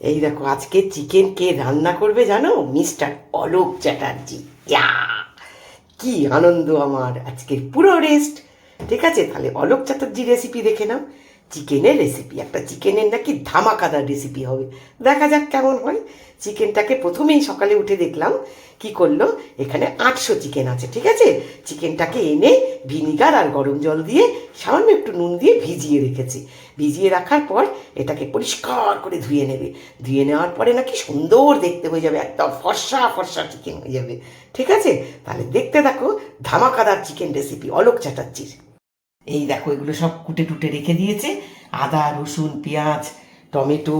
এই দেখো আজকে চিকেন কে রান্না করবে জানো? মিস্টার অলোক চ্যাটার্জি। ইয়া, কি আনন্দ আমার, আজকের পুরো রেস্ট। ঠিক আছে, তাহলে অলোক চ্যাটার্জি রেসিপি দেখে নাও। চিকেনের রেসিপি, একটা চিকেনের নাকি ধামাকাদার রেসিপি হবে। দেখা যাক কেমন হয়। চিকেনটাকে প্রথমেই সকালে উঠে দেখলাম কি করলো, এখানে 800 চিকেন আছে। ঠিক আছে, চিকেনটাকে এনে ভিনিগার আর গরম জল দিয়ে সামান্য একটু নুন দিয়ে ভিজিয়ে রেখেছি। ভিজিয়ে রাখার পর এটাকে পরিষ্কার করে ধুয়ে নেবে। ধুয়ে নেওয়ার পরে নাকি সুন্দর দেখতে হয়ে যাবে, একদম ফর্সা ফর্সা চিকেন হয়ে যাবে। ঠিক আছে, তাহলে দেখতে থাকো ধামাকাদার চিকেন রেসিপি অলোক চ্যাটার্জির। এই দেখো এগুলো সব কুটে টুটে রেখে দিয়েছে। আদা, রসুন, পেঁয়াজ, টমেটো,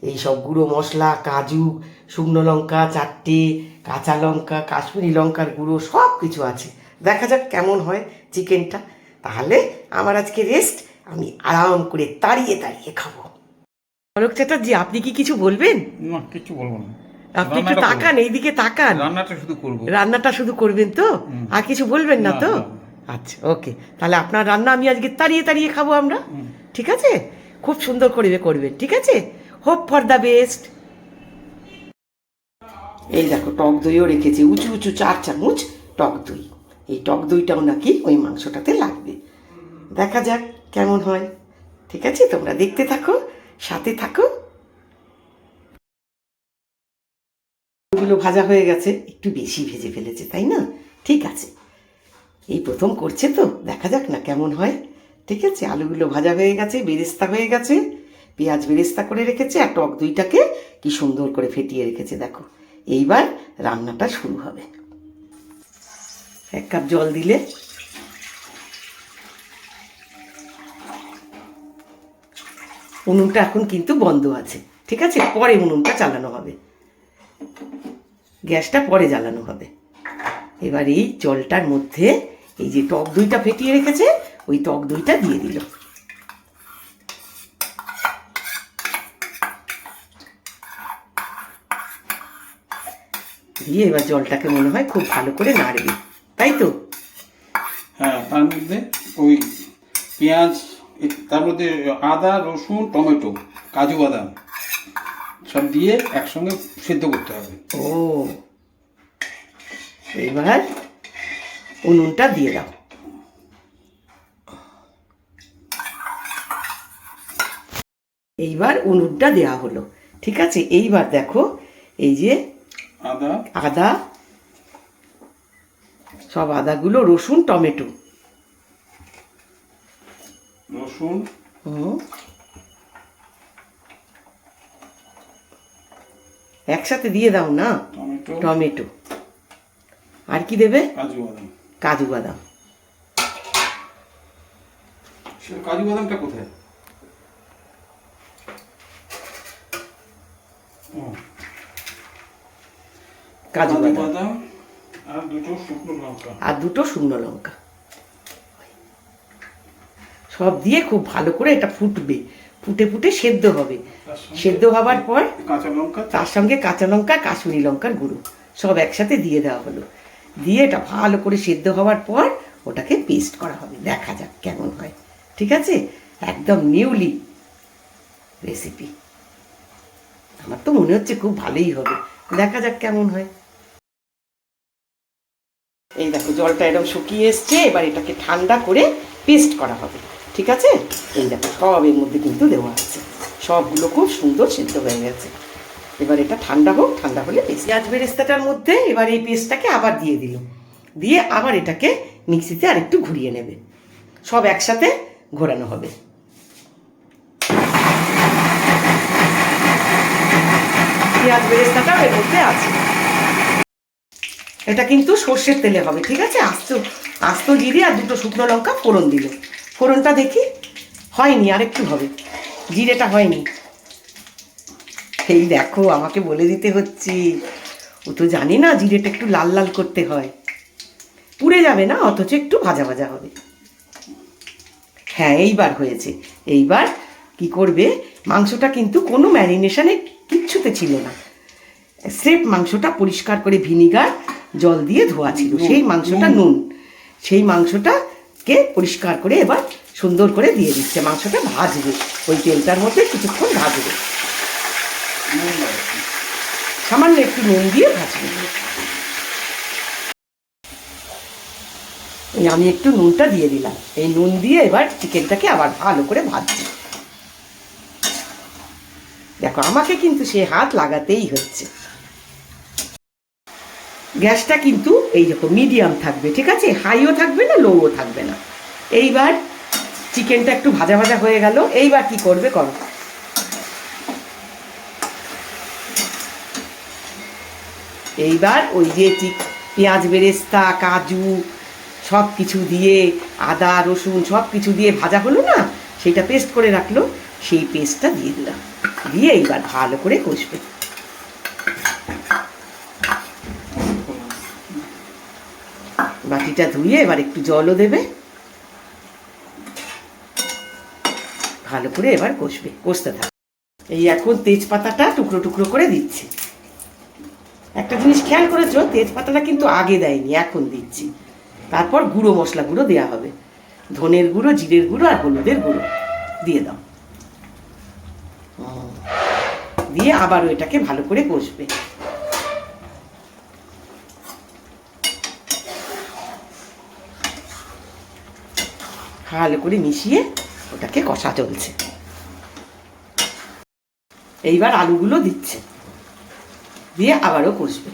এই সব গুঁড়ো মশলা, কাজু, শুকনো লঙ্কা 4টে, কাঁচা লঙ্কা, কাশ্মীরি লঙ্কার গুঁড়ো, সব কিছু আছে। দেখা যাক কেমন হয় চিকেনটা। তাহলে আমার আজকে রেস্ট, আমি আরাম করে তাড়িয়ে তাড়িয়ে খাবো। অলোক চ্যাটার্জি, আপনি কি কিছু বলবেন? না, কিছু বলবো না। আপনি একটু রান্নাটা তাকান, এইদিকে তাকান। রান্নাটা শুধু করবো। রান্নাটা শুধু করবেন তো? আর কিছু বলবেন না না, তো? না, না। আচ্ছা, ওকে, তাহলে আপনার রান্না আমি আজকে তাড়িয়ে তাড়িয়ে খাবো আমরা। ঠিক আছে, খুব সুন্দর করে করবেন। ঠিক আছে, হোপ ফর দ্য বেস্ট। এই দেখো টক দইও রেখেছি, উঁচু উঁচু 4 চামচ টক দই। এই টক দইটাও নাকি ওই মাংসটাতে লাগবে। দেখা যাক কেমন হয়। ঠিক আছে, তোমরা দেখতে থাকো, সাথে থাকো। ওগুলো ভাজা হয়ে গেছে, একটু বেশি ভেজে ফেলেছে তাই না? ঠিক আছে, এই প্রথম করছে তো, দেখা যাক না কেমন হয়। ঠিক আছে, আলুগুলো ভাজা হয়ে গেছে, বেরেস্তা হয়ে গেছে, পেঁয়াজ বেরেস্তা করে রেখেছে, আর টক দইটাকে কি সুন্দর করে ফেটিয়ে রেখেছে। দেখো, এইবার রান্নাটা শুরু হবে। 1 কাপ জল দিলে, উনুনটা এখন কিন্তু বন্ধ আছে। ঠিক আছে, পরে উনুনটা চালানো হবে, গ্যাসটা পরে জ্বালানো হবে। এবার এই জলটার মধ্যে এই যে টক দইটা ফেটিয়ে রেখেছে, ওই টক দইটা দিয়ে দিল। দিয়ে এবার জলটাকে মনে হয় খুব ভালো করে নাড়বে, তাই তো? হ্যাঁ, তার মধ্যে ওই পেঁয়াজ, তার মধ্যে আদা, রসুন, টমেটো, কাজু বাদাম সব দিয়ে একসঙ্গে সেদ্ধ করতে হবে। ও, এবার উনুনটা দিয়ে দাও। এইবার উনুনটা দেওয়া হলো। ঠিক আছে, এইবার দেখো এই যে আদা, আদা, সব আদাগুলো, রসুন, টমেটো, রসুন, একসাথে দিয়ে দাও না। টমেটো, টমেটো, আর কি দেবে? কাজু বাদাম। কাজু বাদাম। কাজু বাদামটা কোথায়? কাজু বাদাম আর দুটো শুকনো লঙ্কা। আর 2টো শুকনো লঙ্কা সব দিয়ে খুব ভালো করে এটা ফুটবে, ফুটে ফুটে সেদ্ধ হবে। সেদ্ধ হবার পর কাঁচা লঙ্কা, তার সঙ্গে কাঁচা লঙ্কা, কাশ্মীরি লঙ্কার গুঁড়ো সব একসাথে দিয়ে দেওয়া হলো। দিয়ে এটা ভালো করে সেদ্ধ হওয়ার পর ওটাকে পেস্ট করা হবে। দেখা যাক কেমন হয়। ঠিক আছে, একদম নিউলি রেসিপি। আমার তো মনে হচ্ছে খুব ভালোই হবে, দেখা যাক কেমন হয়। এই দেখো জলটা এরকম শুকিয়ে এসছে, এবার এটাকে ঠান্ডা করে পেস্ট করা হবে। ঠিক আছে, এই দেখো সব এর মধ্যে কিন্তু দেওয়া আছে, সবগুলো খুব সুন্দর সেদ্ধ হয়ে গেছে। এবার এটা ঠান্ডা হোক, ঠান্ডা হলে পেঁয়াজ বেরেস্তাটার মধ্যে এবার এই পেস্টটাকে আবার দিয়ে দিল। দিয়ে আবার এটাকে মিক্সিতে আর একটু ঘুরিয়ে নেবে, সব একসাথে ঘোরানো হবে। পেঁয়াজ বেরেস্তাটাও এর মধ্যে আছে। এটা কিন্তু সর্ষের তেলে হবে। ঠিক আছে, আস্ত আস্ত জিরে আর 2টো শুকনো লঙ্কা ফোড়ন দিল। ফোড়নটা দেখি হয়নি, আর একটু হবে, জিরেটা হয়নি। এই দেখো আমাকে বলে দিতে হচ্ছে, ও তো জানি না জিরেটা একটু লাল লাল করতে হয়, পুড়ে যাবে না অথচ একটু ভাজা ভাজা হবে। হ্যাঁ, এইবার হয়েছে। এইবার কি করবে, মাংসটা কিন্তু কোনো ম্যারিনেশনে কিচ্ছুতে ছিল না, স্রেফ মাংসটা পরিষ্কার করে ভিনিগার জল দিয়ে ধোয়া ছিল, সেই মাংসটা নুন, সেই মাংসটাকে পরিষ্কার করে এবার সুন্দর করে দিয়ে দিচ্ছে। মাংসটা ভাজবে, ওই তেলটার মধ্যে কিছুক্ষণ ভাজবে। সামান্য একটু নুন দিয়ে ভাজবে। আমি একটু নুনটা দিয়ে দিলাম। এই নুন দিয়ে এবার চিকেনটাকে আবার ভালো করে ভাজছি। দেখো আমাকে কিন্তু সে হাত লাগাতেই হচ্ছে। গ্যাসটা কিন্তু এই রকম মিডিয়াম থাকবে, ঠিক আছে? হাইও থাকবে না, লোও থাকবে না। এইবার চিকেনটা একটু ভাজা ভাজা হয়ে গেল। এইবার কি করবে করো। এইবার ওই যে পেঁয়াজ বেরেস্তা, কাজু সব কিছু দিয়ে, আদা রসুন সব কিছু দিয়ে ভাজা হলো না, সেইটা পেস্ট করে রাখলো, সেই পেস্টটা দিয়ে দিলাম। দিয়ে এইবার ভালো করে কষবে। বাটিটা ধুয়ে এবার একটু জলও দেবে। ভালো করে এবার কষবে, কষতে থাকবে। এই এখন তেজপাতাটা টুকরো টুকরো করে দিচ্ছি। একটা জিনিস খেয়াল করেছো, তেজপাতাটা কিন্তু আগে দেয়নি, এখন দিচ্ছি। তারপর গুঁড়ো মশলাগুলো দেওয়া হবে, ধনের গুঁড়ো, জিরের গুঁড়ো আর হলুদের গুঁড়ো দিয়ে দাও। দিয়ে আবারও এটাকে ভালো করে কষবে। ভালো করে মিশিয়ে ওটাকে কষা চলছে। এইবার আলুগুলো দিচ্ছে, দিয়ে আবারও কষবে।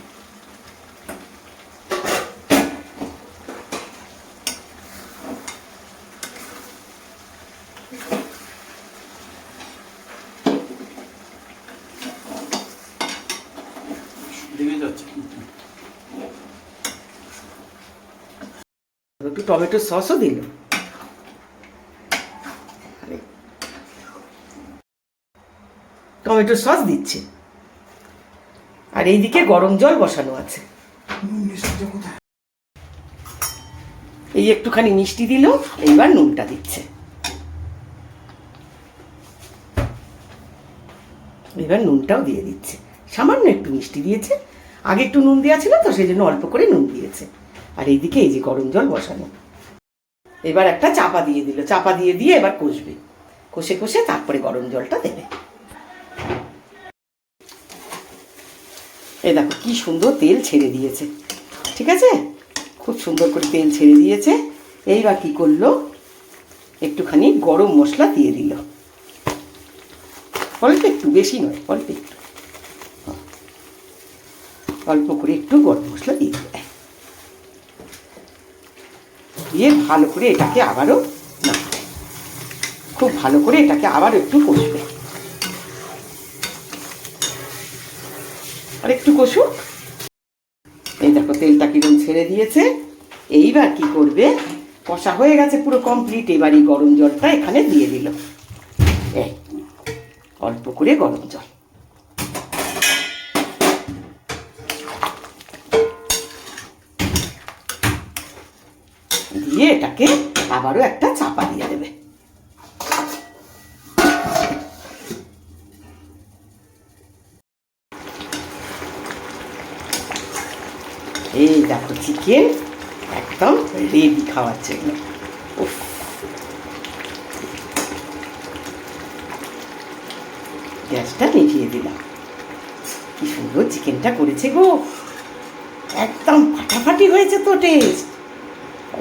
একটু টমেটো সসও দিল। টমেটো সস দিচ্ছে। আর এইদিকে গরম জল বসানো আছে। এই একটুখানি মিষ্টি দিল, এইবার নুনটা দিচ্ছে। এবার নুনটাও দিয়ে দিচ্ছে, সামান্য একটু মিষ্টি দিয়েছে। আগে একটু নুন দেওয়া ছিল তো, সেই জন্য অল্প করে নুন দিয়েছে। আর এইদিকে এই যে গরম জল বসানো। এবার একটা চাপা দিয়ে দিল, চাপা দিয়ে দিয়ে এবার কষবে। কষে কষে তারপরে গরম জলটা দেবে। এই দেখো কি সুন্দর তেল ছেড়ে দিয়েছে, ঠিক আছে? খুব সুন্দর করে তেল ছেড়ে দিয়েছে। এইবার কি করলো, একটুখানি গরম মশলা দিয়ে দিল, অল্প একটু, বেশি নয়, অল্প একটু, অল্প করে একটু গরম মশলা দিয়ে দিল। দিয়ে ভালো করে এটাকে আবারও খুব ভালো করে এটাকে আবার একটু কষবে। আর একটু কষুক। এই দেখো তেলটা কিরকম ছেড়ে দিয়েছে। এইবার কি করবে, কষা হয়ে গেছে পুরো কমপ্লিট। এবার এই গরম জলটা এখানে দিয়ে দিল, এই অল্প করে গরম জল দিয়ে এটাকে আবারও একটা চাপা দিয়ে দেবে। এই দেখো চিকেন একদম রেডি খাওয়ার জন্য। গ্যাসটা নিভিয়ে দিলাম। কি সুন্দর চিকেনটা করেছে গো, একদম ফাটাফাটি হয়েছে তো টেস্ট,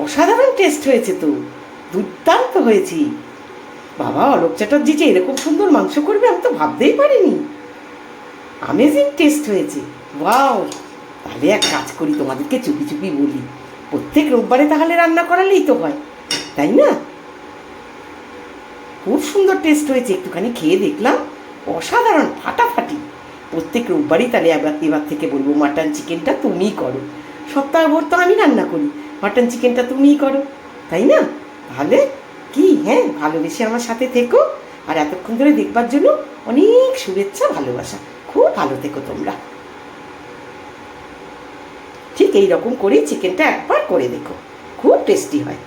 অসাধারণ টেস্ট হয়েছে তো, দুর্দান্ত হয়েছে। বাবা, অলোক চ্যাটার্জি যে এরকম সুন্দর মাংস করবে আমি তো ভাবতেই পারিনি। আমেজিং টেস্ট হয়েছে, ওয়াও। তাহলে এক কাজ করি, তোমাদেরকে চুপি চুপি বলি, প্রত্যেক রোববারে তাহলে রান্না করালেই তো হয়, তাই না? খুব সুন্দর টেস্ট হয়েছে, একটুখানি খেয়ে দেখলাম, অসাধারণ ফাটাফাটি। প্রত্যেক রোববারই তাহলে এবার থেকে বলবো মাটন চিকেনটা তুমিই করো। সপ্তাহভর তো আমি রান্না করি, মাটন চিকেনটা তুমিই করো, তাই না? তাহলে কি, হ্যাঁ, ভালোবেসে আমার সাথে থেকো। আর এতক্ষণ ধরে দেখবার জন্য অনেক শুভেচ্ছা, ভালোবাসা। খুব ভালো থেকো তোমরা। ঠিক এই রকম করেই চিকেনটা একবার করে দেখো, খুব টেস্টি হয়।